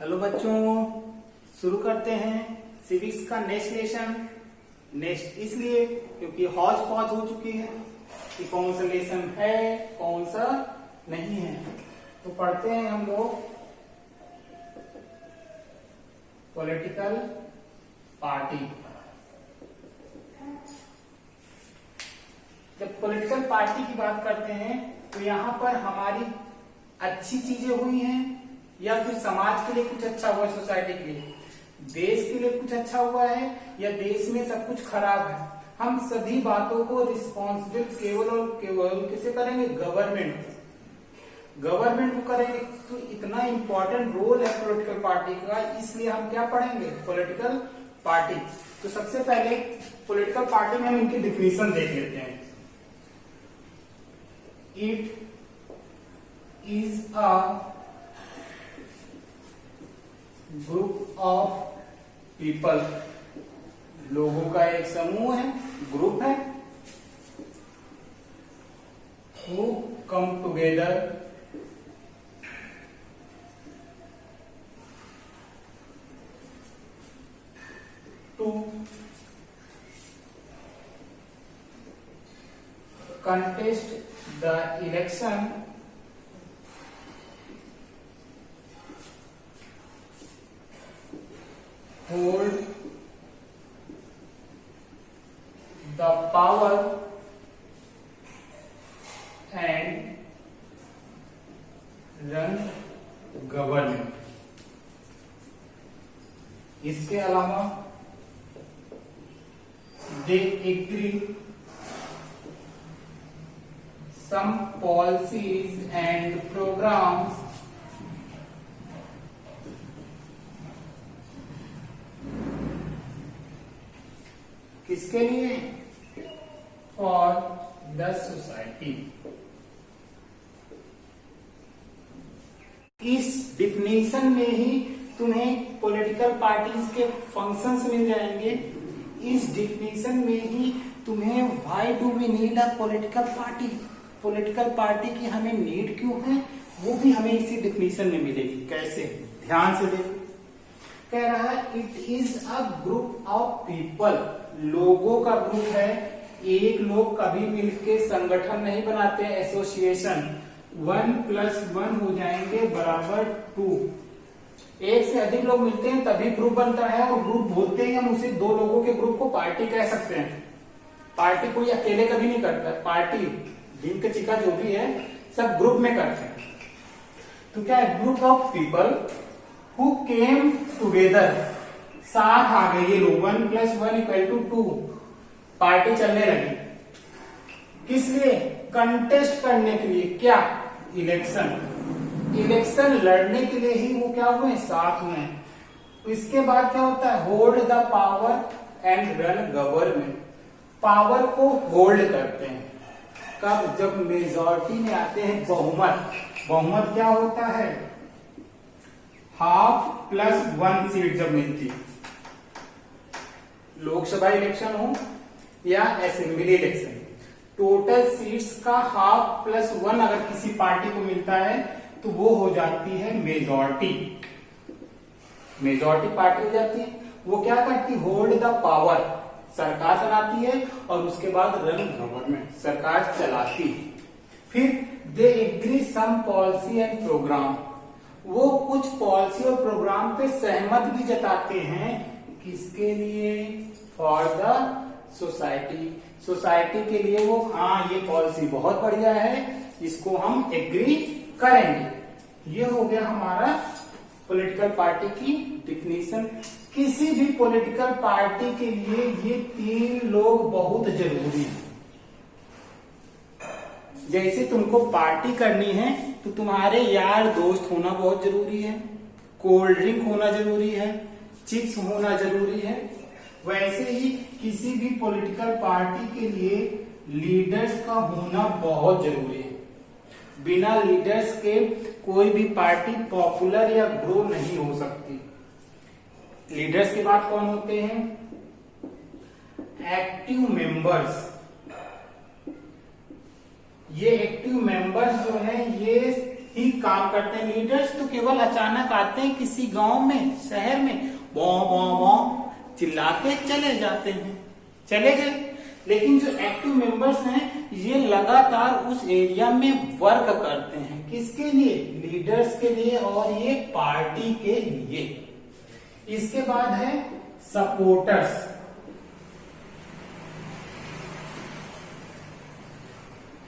Hello बच्चों, शुरू करते हैं सिविक्स का नेक्स्ट लेसन। नेक्स्ट इसलिए क्योंकि हौज पौज हो चुकी है कि कौन सा लेसन है कौन सा नहीं है। तो पढ़ते हैं हम लोग पॉलिटिकल पार्टी। जब पॉलिटिकल पार्टी की बात करते हैं तो यहाँ पर हमारी अच्छी चीजें हुई हैं या फिर समाज के लिए कुछ अच्छा हुआ है, सोसाइटी के लिए, देश के लिए कुछ अच्छा हुआ है या देश में सब कुछ खराब है। हम सभी बातों को रिस्पॉन्सिबल केवल और केवल किसे करेंगे? गवर्नमेंट को करेंगे। तो इतना इंपॉर्टेंट रोल है पॉलिटिकल पार्टी का, इसलिए हम क्या पढ़ेंगे? Political party. तो सबसे पहले पॉलिटिकल पार्टी में हम इनकी डिफिनेशन देख लेते हैं। It is a group of people, लोगों का एक समूह है, ग्रुप है, who come together to contest the election hold the power and run government। इसके अलावा they agree some policies and programs किसके लिए? For the society. इस डिफिनेशन में ही तुम्हें पॉलिटिकल पार्टीज के फंक्शंस मिल जाएंगे। इस डिफिनेशन में ही तुम्हें why do we need a political party, political party की हमें नीड क्यों है, वो भी हमें इसी डिफिनेशन में मिलेगी। कैसे? ध्यान से देखो। कह रहा है it is a group of people, लोगों का ग्रुप है। एक लोग कभी मिलके संगठन नहीं बनाते, एसोसिएशन। 1 + 1 हो जाएंगे बराबर 2। एक से अधिक लोग मिलते हैं तभी ग्रुप बनता है, और ग्रुप बोलते हैं हम उसे, दो लोगों के ग्रुप को पार्टी कह सकते हैं। पार्टी कोई अकेले कभी नहीं करता, पार्टी जिनके चिका जो भी है सब ग्रुप में करते हैं। तो क्या है? Group of people who came together, साथ आ गए ये लोग। 1 + 1 = 2, पार्टी चलने लगी। किस लिए? कंटेस्ट करने के लिए। क्या? इलेक्शन लड़ने के लिए ही वो क्या हुए? साथ हुए। इसके बाद क्या होता है? Hold the power and run government, power को होल्ड करते हैं। कब? जब मेजॉरिटी में आते हैं, बहुमत। बहुमत क्या होता है? ½ + 1 सीट जब मिलती, लोकसभा इलेक्शन हो या असेंबली इलेक्शन, टोटल सीट्स का ½ + 1 अगर किसी पार्टी को मिलता है तो वो हो जाती है मेजॉरिटी। मेजॉरिटी पार्टी हो जाती है। वो क्या करती? होल्ड द पावर, सरकार बनाती है, और उसके बाद रन गवर्नमेंट, सरकार चलाती है। फिर they agree some policy and program, वो कुछ पॉलिसी और प्रोग्राम पे सहमत भी जताते हैं। किसके लिए? फॉर द सोसाइटी, सोसाइटी के लिए वो, हाँ ये पॉलिसी बहुत बढ़िया है, इसको हम एग्री करेंगे। ये हो गया हमारा पॉलिटिकल पार्टी की डिफिनीशन। किसी भी पॉलिटिकल पार्टी के लिए ये 3 लोग बहुत जरूरी हैं। जैसे तुमको पार्टी करनी है तो तुम्हारे यार दोस्त होना बहुत जरूरी है, कोल्ड ड्रिंक होना जरूरी है, चिप्स होना जरूरी है। वैसे ही किसी भी पॉलिटिकल पार्टी के लिए लीडर्स का होना बहुत जरूरी है। बिना लीडर्स के कोई भी पार्टी पॉपुलर या ग्रो नहीं हो सकती। लीडर्स के बाद कौन होते हैं? Active members. ये एक्टिव मेंबर्स जो है ये ही काम करते हैं। लीडर्स तो केवल अचानक आते हैं किसी गांव में, शहर में, बॉ बॉ बॉ चिल्ला के चले जाते हैं, चले गए। लेकिन जो एक्टिव मेंबर्स हैं ये लगातार उस एरिया में वर्क करते हैं। किसके लिए? लीडर्स के लिए और ये पार्टी के लिए। इसके बाद है सपोर्टर्स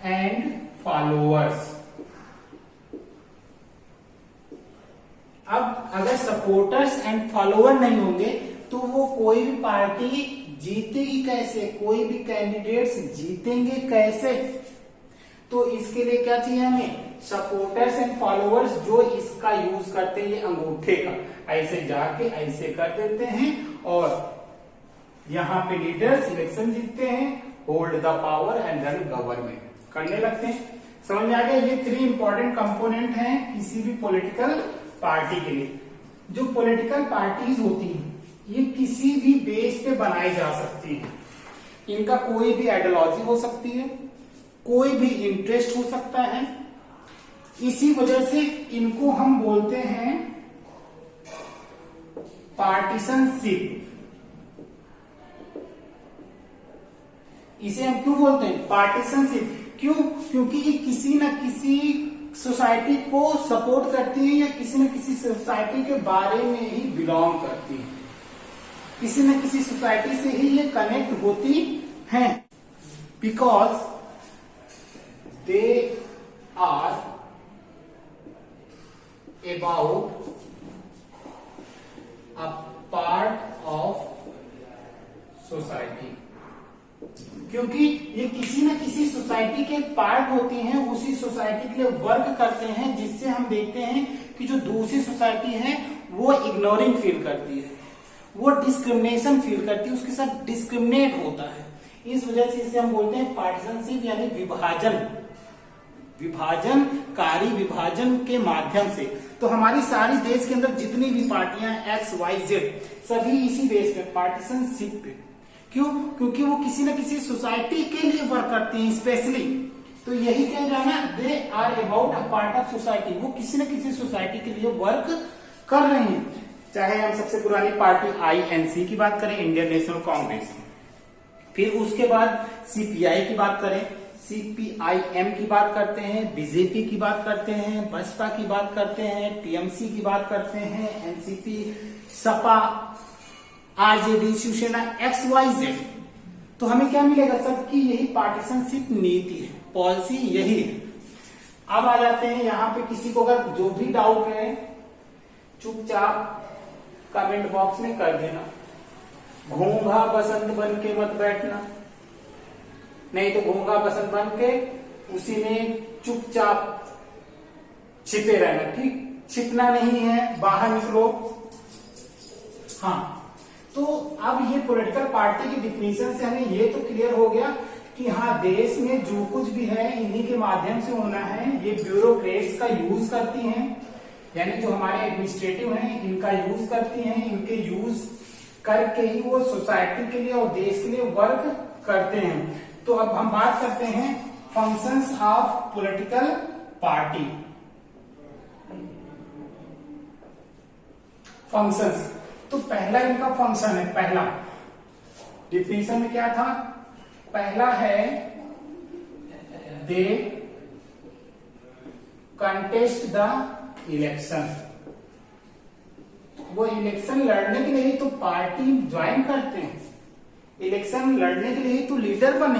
एंड फॉलोअर्स। अब अगर सपोर्टर्स एंड फॉलोअर नहीं होंगे तो वो कोई भी पार्टी जीतेगी कैसे, कोई भी कैंडिडेट्स जीतेंगे कैसे? तो इसके लिए क्या चाहिए हमें? सपोर्टर्स एंड फॉलोअर्स जो इसका यूज करते हैं, ये अंगूठे का ऐसे जाके ऐसे कर देते हैं और यहां पे लीडर्स इलेक्शन जीतते हैं, hold the power and run government करने लगते हैं। समझ में आ गया? ये 3 इंपॉर्टेंट कंपोनेंट हैं किसी भी पॉलिटिकल पार्टी के लिए। जो पॉलिटिकल पार्टीज होती हैं ये किसी भी बेस पे बनाई जा सकती है। इनका कोई भी आइडियोलॉजी हो सकती है, कोई भी इंटरेस्ट हो सकता है। इसी वजह से इनको हम बोलते हैं पार्टीशनशिप। इसे हम क्यों बोलते हैं पार्टीशनशिप? क्यों? क्योंकि ये किसी न किसी सोसाइटी को सपोर्ट करती है या किसी न किसी सोसाइटी के बारे में ही बिलोंग करती है, किसी न किसी सोसाइटी से ही ये कनेक्ट होती हैं। Because they are about a part of society. क्योंकि ये किसी न किसी सोसाइटी के पार्ट होती हैं, उसी सोसाइटी के लिए वर्क करते हैं, जिससे हम देखते हैं कि जो दूसरी सोसाइटी है वो इग्नोरिंग फील करती है, वो डिस्क्रिमिनेशन फील करती है, उसके साथ डिस्क्रिमिनेट होता है। इस वजह से इसे हम बोलते हैं पार्टीशनशिप, यानी विभाजन, विभाजनकारी विभाजन के माध्यम से। तो हमारी सारी देश के अंदर जितनी भी पार्टियां एक्स वाई जेड सभी इसी बेस पे पार्टीशनशिप पे। क्यों? क्योंकि वो किसी न किसी सोसाइटी के लिए वर्क करती हैं स्पेशली। तो यही कह रहा है, they are about a part of society. वो किसी न किसी सोसाइटी के लिए वर्क कर रहे हैं। चाहे हम सबसे पुरानी पार्टी INC की बात करें, इंडियन नेशनल कांग्रेस, फिर उसके बाद CPI की बात करें, CPIM की बात करते हैं, BJP की बात करते हैं, बसपा की बात करते हैं, TMC की बात करते हैं, NCP, Sapa, RJD, Shiv Sena, XYZ। तो हमें क्या मिलेगा? सबकी यही पार्टीशनशिप नीति है, पॉलिसी यही है। अब आ जाते हैं यहाँ पे, किसी को अगर जो भी डाउट है चुपचाप कमेंट बॉक्स में कर देना। घोंघा बसंत बन के मत बैठना, नहीं तो घोंघा बसंत बन के उसी में चुपचाप छिपे रहना। ठीक, छिपना नहीं है, बाहर निकलो। हाँ, तो अब ये पॉलिटिकल पार्टी की डिफिनेशन से हमें ये तो क्लियर हो गया कि हाँ, देश में जो कुछ भी है इन्हीं के माध्यम से होना है। ये ब्यूरोक्रेट्स का यूज करती हैं, यानी जो हमारे एडमिनिस्ट्रेटिव हैं इनका यूज करती हैं। इनके यूज करके ही वो सोसाइटी के लिए और देश के लिए वर्क करते हैं। तो अब हम बात करते हैं functions of political party. Functions, तो पहला इनका फंक्शन है, पहला डिफिनेशन में क्या था? पहला है दे कंटेस्ट द इलेक्शन। वो इलेक्शन लड़ने के लिए ही तो पार्टी ज्वाइन करते हैं, इलेक्शन लड़ने के लिए ही तो लीडर बने।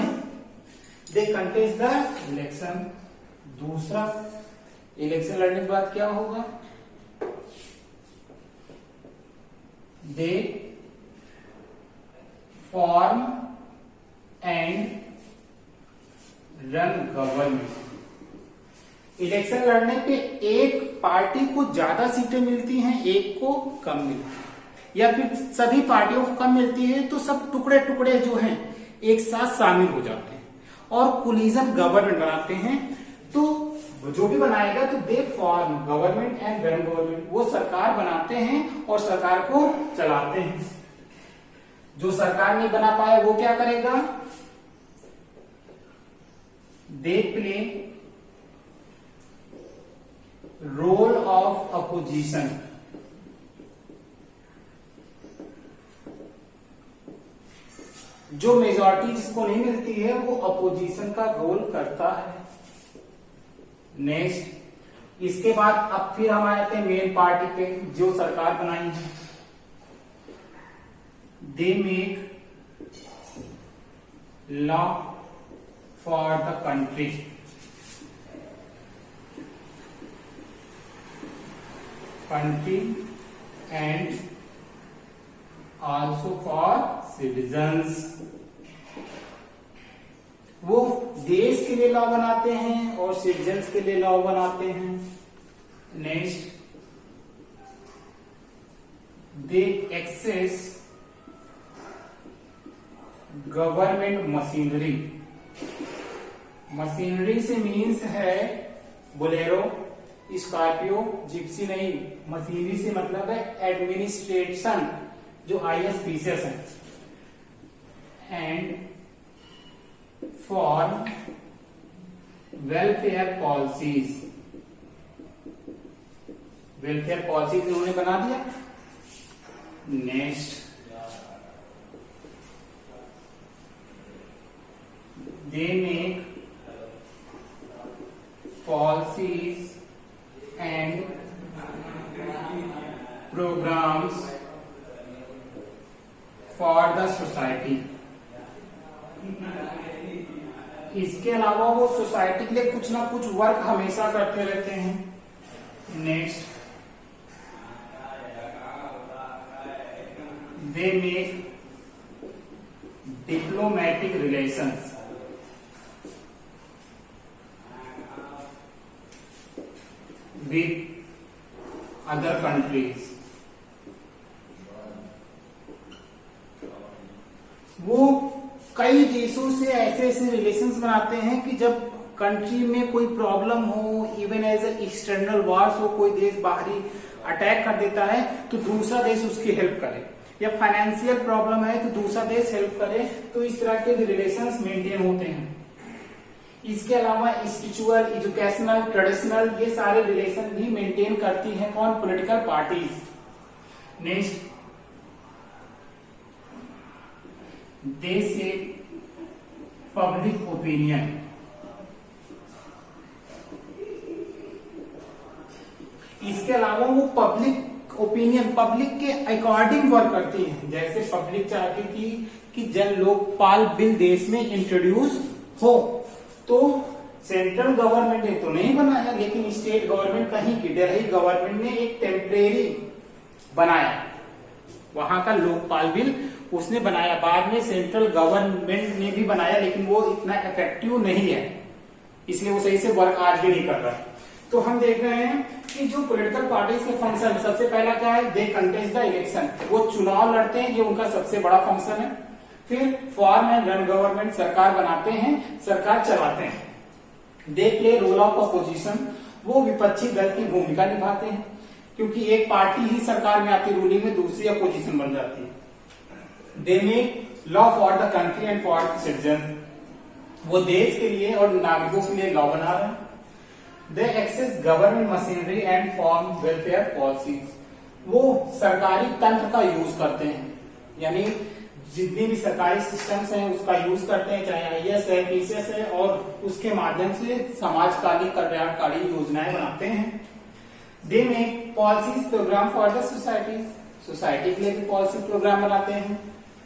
दे कंटेस्ट द इलेक्शन। दूसरा, इलेक्शन लड़ने के बाद क्या होगा? They form and run government. Election लड़ने पे एक पार्टी को ज्यादा सीटें मिलती हैं, एक को कम मिलती है, या फिर सभी पार्टियों को कम मिलती है, तो सब टुकड़े टुकड़े जो हैं एक साथ शामिल हो जाते हैं और कोलिजन गवर्नमेंट बनाते हैं। तो जो भी बनाएगा तो they form government and run government. वो सरकार बनाते हैं और सरकार को चलाते हैं। जो सरकार नहीं बना पाए वो क्या करेगा? They play role of opposition. जो मेजॉरिटी जिसको नहीं मिलती है वो अपोजिशन का रोल करता है। नेक्स्ट, इसके बाद अब फिर हम आते हैं मेन पार्टी पे, जो सरकार बनाई है। They make law for the country. Country and also for citizens. वो देश के लिए लॉ बनाते हैं और सिटीजन्स के लिए लॉ बनाते हैं। Next, they access government machinery. Machinery से मीन्स है बोलेरो, स्कॉर्पियो, जिप्सी नहीं। मशीनरी से मतलब है एडमिनिस्ट्रेशन, जो ISPCS है। And for welfare policies. Welfare policies उन्होंने बना दिया। Next, they make policies and programs for the society. इसके अलावा वो सोसाइटी के लिए कुछ ना कुछ वर्क हमेशा करते रहते हैं। Next, they make diplomatic relations with other countries. वो कई देशों से ऐसे ऐसे रिलेशंस बनाते हैं कि जब कंट्री में कोई प्रॉब्लम हो, इवन एज एक्सटर्नल वार्स हो, कोई देश बाहरी अटैक कर देता है तो दूसरा देश उसकी हेल्प करे, या फाइनेंशियल प्रॉब्लम है तो दूसरा देश हेल्प करे। तो इस तरह के रिलेशंस मेंटेन होते हैं। इसके अलावा स्पिरिचुअल, एजुकेशनल, ट्रेडिशनल, ये सारे रिलेशन भी मेंटेन करती हैं कौन? Political parties. नेक्स्ट, दे से पब्लिक ओपिनियन। इसके अलावा वो पब्लिक ओपिनियन, पब्लिक के अकॉर्डिंग वर्क करती है। जैसे पब्लिक चाहती थी कि जन लोकपाल बिल देश में इंट्रोड्यूस हो, तो सेंट्रल गवर्नमेंट ने तो नहीं बनाया, लेकिन स्टेट गवर्नमेंट कहीं की दिल्ली गवर्नमेंट ने एक टेम्परेरी बनाया, वहां का लोकपाल बिल उसने बनाया। बाद में सेंट्रल गवर्नमेंट ने भी बनाया, लेकिन वो इतना इफेक्टिव नहीं है, इसलिए वो सही से वर्क आज भी नहीं कर रहा। तो हम देख रहे हैं कि जो पॉलिटिकल पार्टीज के फंक्शन, सबसे पहला क्या है? दे कंटेस्ट द इलेक्शन, वो चुनाव लड़ते हैं, ये उनका सबसे बड़ा फंक्शन है। फिर फॉर्म एंड रन गवर्नमेंट, सरकार बनाते हैं, सरकार चलाते हैं। They play role of opposition, वो विपक्षी दल की भूमिका निभाते हैं, क्योंकि एक पार्टी ही सरकार में आती रूलिंग में, दूसरी अपोजिशन बन जाती है। They make law for the country and for the citizen, वो देश के लिए और नागरिकों के लिए लॉ बना रहे हैं। They access government machinery and form welfare policies, वो सरकारी तंत्र का यूज करते हैं, यानी जितनी भी सरकारी सिस्टम्स हैं उसका यूज करते हैं, चाहे IAS है, PCS है, और उसके माध्यम से समाजकाली कल्याणकारी योजनाएं बनाते हैं। They make policies program for the societies, society के लिए भी पॉलिसी प्रोग्राम बनाते हैं।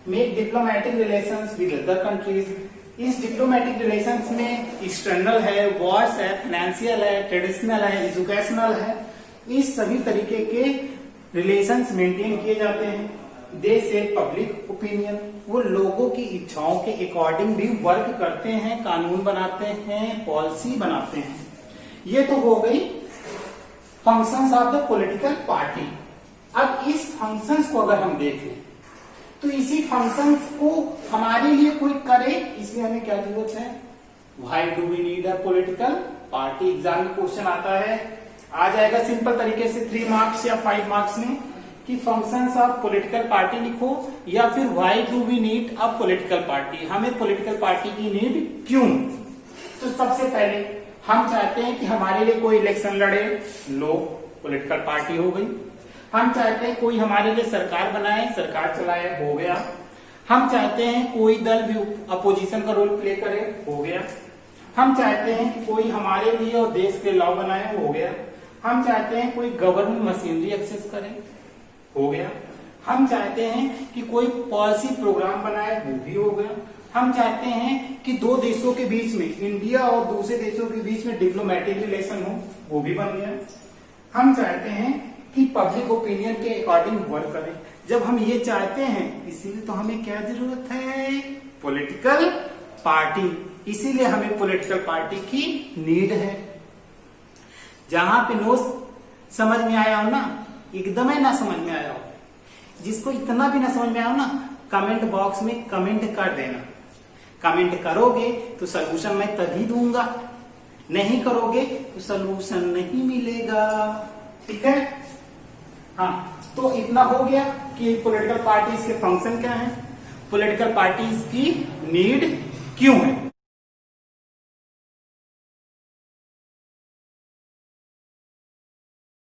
Make diplomatic relations with other countries, इस डिप्लोमेटिक रिलेशंस में एक्सटर्नल है, वॉर्स है, फाइनेंशियल है, ट्रेडिशनल है, एजुकेशनल है, इस सभी तरीके के रिलेशंस मेंटेन किए जाते हैं। दे से पब्लिक ओपिनियन, वो लोगों की इच्छाओं के अकॉर्डिंग भी वर्क करते हैं, कानून बनाते हैं, पॉलिसी बनाते हैं। ये तो हो गई functions of the political party. अब इस फंक्शंस को अगर हम देखें तो इसी फंक्शंस को हमारे लिए कोई करे, इसलिए हमें क्या जरूरत है? Why do we need a political party? Exam में क्वेश्चन आता है, आ जाएगा सिंपल तरीके से 3 मार्क्स या 5 मार्क्स में, कि फंक्शंस ऑफ पॉलिटिकल पार्टी लिखो, या फिर why do we need a political party, हमें पॉलिटिकल पार्टी की नीड क्यों? तो सबसे पहले हम चाहते हैं कि हमारे लिए कोई इलेक्शन लड़े, लो पॉलिटिकल पार्टी हो गई। हम चाहते हैं कोई हमारे लिए सरकार बनाए, सरकार चलाए, हो गया। हम चाहते हैं कोई दल भी अपोजिशन का रोल प्ले करे, हो गया। हम चाहते हैं कि कोई हमारे लिए और देश के लॉ बनाए, हो गया। हम चाहते हैं कोई गवर्नमेंट मशीनरी एक्सेस करे, हो गया। हम चाहते हैं कि कोई पॉलिसी प्रोग्राम बनाए, वो भी हो गया। हम चाहते हैं कि दो देशों के बीच में, इंडिया और दूसरे देशों के बीच में डिप्लोमेटिक रिलेशन हो, वो भी बन गया। हम चाहते हैं कि पब्लिक ओपिनियन के अकॉर्डिंग वर्क करें। जब हम ये चाहते हैं, इसीलिए तो हमें क्या जरूरत है? Political party. इसीलिए हमें पॉलिटिकल पार्टी की नीड है। जहां पे नो समझ में आया हो ना, एकदम ही ना समझ में आया हो, जिसको इतना भी ना समझ में आया हो ना, कमेंट बॉक्स में कमेंट कर देना। कमेंट करोगे तो सलूशन मैं तभी दूंगा, नहीं करोगे तो सलूशन नहीं मिलेगा। ठीक है? हाँ, तो इतना हो गया कि पॉलिटिकल पार्टीज के फंक्शन क्या है, पॉलिटिकल पार्टीज की नीड क्यों है।